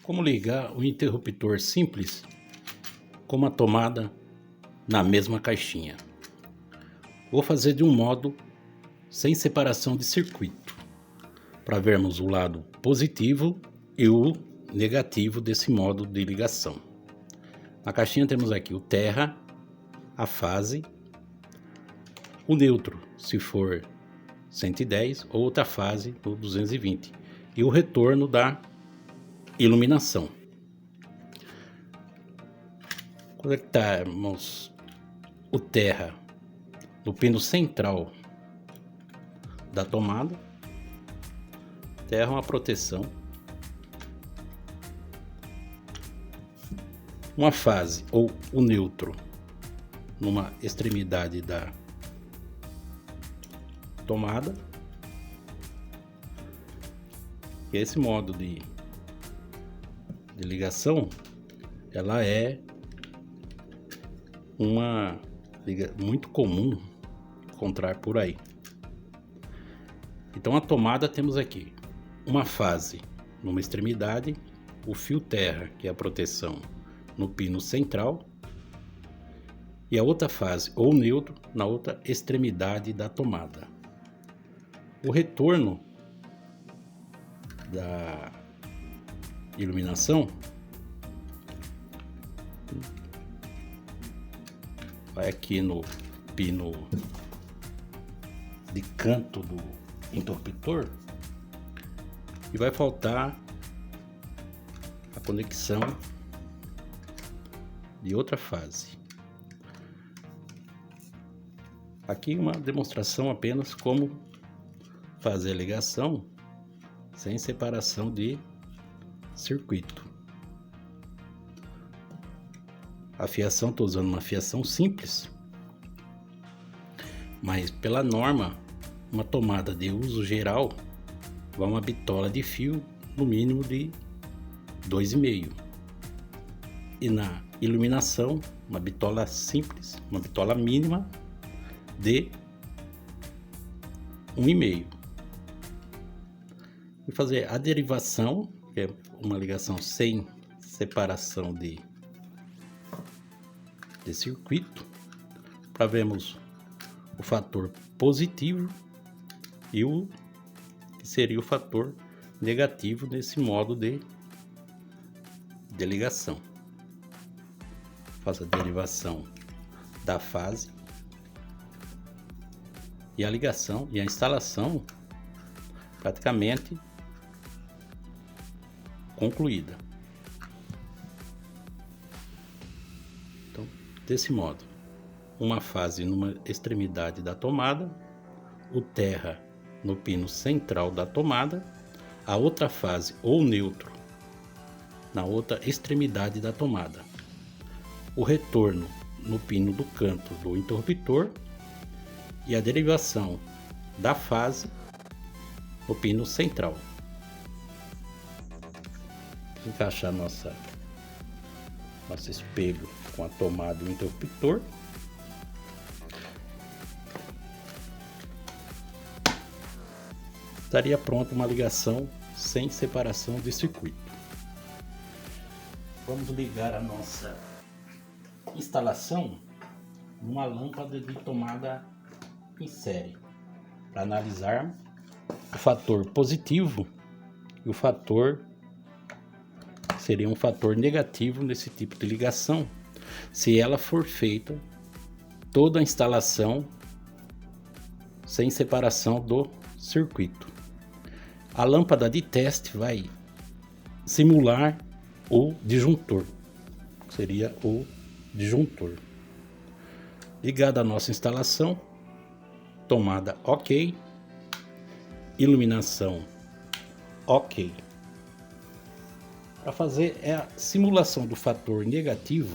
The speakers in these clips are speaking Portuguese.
Como ligar o interruptor simples com uma tomada na mesma caixinha. Vou fazer de um modo sem separação de circuito, para vermos o lado positivo e o negativo desse modo de ligação. Na caixinha temos aqui o terra, a fase, o neutro, se for 110, ou outra fase, o 220, e o retorno da iluminação. Conectarmos o terra no pino central da tomada. Terra é uma proteção. Uma fase ou o neutro numa extremidade da tomada. E esse modo de ligação, ela é uma muito comum encontrar por aí. Então a tomada temos aqui uma fase numa extremidade, o fio terra, que é a proteção, no pino central, e a outra fase ou neutro na outra extremidade da tomada. O retorno da iluminação vai aqui no pino de canto do interruptor e vai faltar a conexão de outra fase. Aqui uma demonstração apenas como fazer a ligação sem separação de circuito. A fiação, estou usando uma fiação simples, mas pela norma, uma tomada de uso geral vai uma bitola de fio no mínimo de 2,5, e na iluminação uma bitola simples, uma bitola mínima de 1,5. E fazer a derivação, que é uma ligação sem separação de circuito, para vermos o fator positivo e o que seria o fator negativo nesse modo de ligação. Faço a derivação da fase e a ligação e a instalação praticamente concluída. Então, desse modo, uma fase numa extremidade da tomada, o terra no pino central da tomada, a outra fase ou neutro na outra extremidade da tomada, o retorno no pino do canto do interruptor e a derivação da fase no pino central. Encaixar nosso espelho com a tomada e o interruptor. Estaria pronta uma ligação sem separação de circuito. Vamos ligar a nossa instalação numa lâmpada de tomada em série, para analisar o fator positivo e o fator seria um fator negativo nesse tipo de ligação, se ela for feita toda a instalação sem separação do circuito. A lâmpada de teste vai simular o disjuntor, seria o disjuntor. Ligada a nossa instalação, tomada ok, iluminação ok. Para fazer a simulação do fator negativo,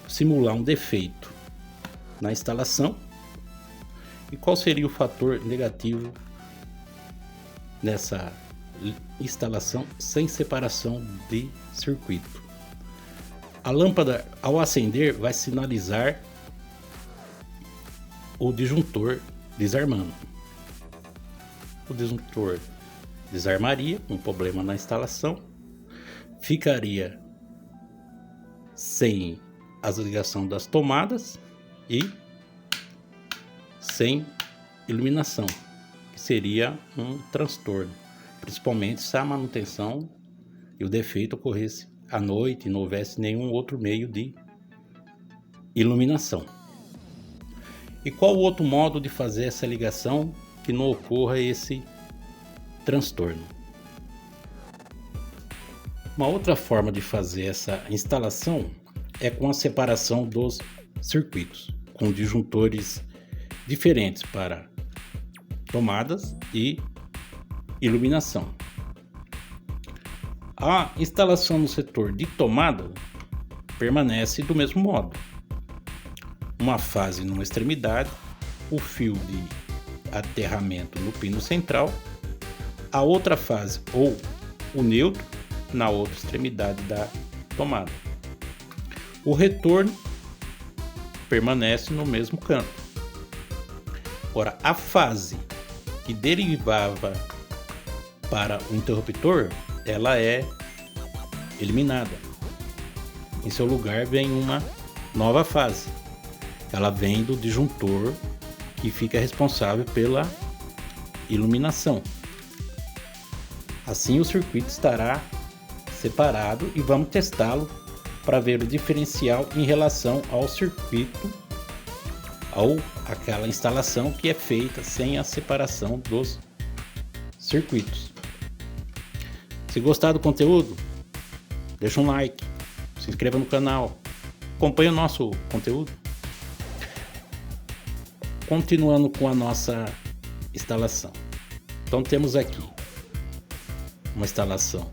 simular um defeito na instalação. E qual seria o fator negativo nessa instalação sem separação de circuito? A lâmpada, ao acender, vai sinalizar o disjuntor desarmando. o disjuntor desarmaria, um problema na instalação, ficaria sem as ligações das tomadas e sem iluminação, que seria um transtorno, principalmente se a manutenção e o defeito ocorresse à noite e não houvesse nenhum outro meio de iluminação. E qual o outro modo de fazer essa ligação que não ocorra esse transtorno? Uma outra forma de fazer essa instalação é com a separação dos circuitos, com disjuntores diferentes para tomadas e iluminação. A instalação no setor de tomada permanece do mesmo modo. Uma fase numa extremidade, o fio de aterramento no pino central, a outra fase ou o neutro na outra extremidade da tomada. O retorno permanece no mesmo canto. Agora, a fase que derivava para o interruptor, ela é eliminada. Em seu lugar vem uma nova fase. Ela vem do disjuntor que fica responsável pela iluminação. Assim o circuito estará separado e vamos testá-lo para ver o diferencial em relação ao circuito ou aquela instalação que é feita sem a separação dos circuitos. Se gostar do conteúdo, deixa um like, se inscreva no canal, acompanhe o nosso conteúdo. Continuando com a nossa instalação. Então temos aqui uma instalação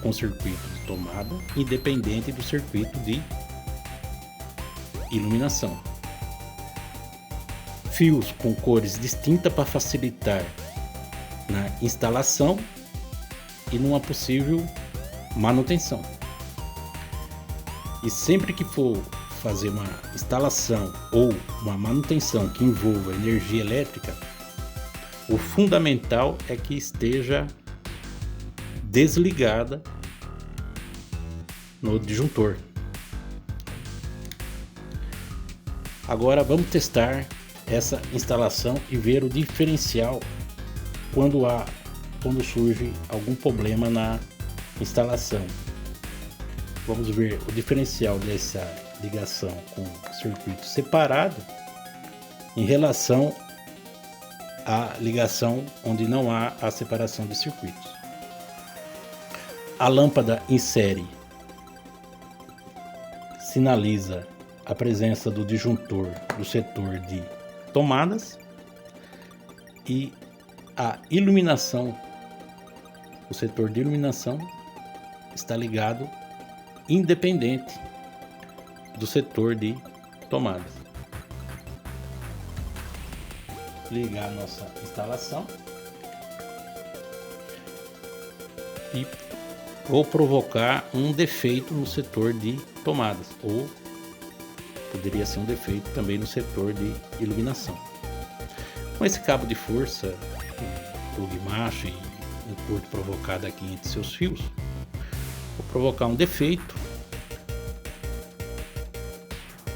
com circuito de tomada independente do circuito de iluminação. Fios com cores distintas para facilitar na instalação e numa possível manutenção. E sempre que for fazer uma instalação ou uma manutenção que envolva energia elétrica, o fundamental é que esteja desligada no disjuntor. Agora vamos testar essa instalação e ver o diferencial quando surge algum problema na instalação. Vamos ver o diferencial dessa ligação com circuito separado em relação à ligação onde não há a separação de circuitos. A lâmpada em série sinaliza a presença do disjuntor do setor de tomadas e a iluminação, o setor de iluminação está ligado independente do setor de tomadas. Ligar a nossa instalação e vou provocar um defeito no setor de tomadas, ou poderia ser um defeito também no setor de iluminação. Com esse cabo de força, plug macho e um curto provocado aqui entre seus fios, vou provocar um defeito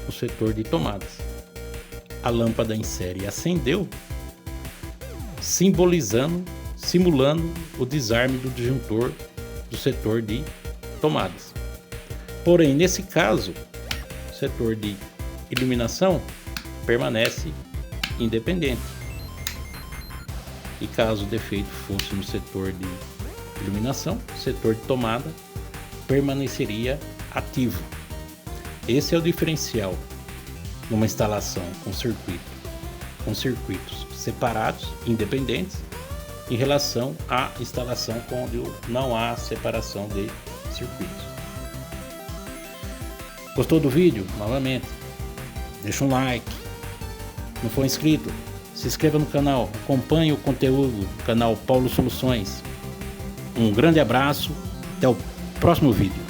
no setor de tomadas. A lâmpada em série acendeu, simulando o desarme do disjuntor do setor de tomadas. Porém, nesse caso, o setor de iluminação permanece independente. E caso o defeito fosse no setor de iluminação, o setor de tomada permaneceria ativo. Esse é o diferencial numa instalação com circuitos separados, independentes, em relação à instalação onde não há separação de circuitos. Gostou do vídeo? Novamente, deixa um like. Não for inscrito, se inscreva no canal, acompanhe o conteúdo do canal Paulo Soluções. Um grande abraço, até o próximo vídeo.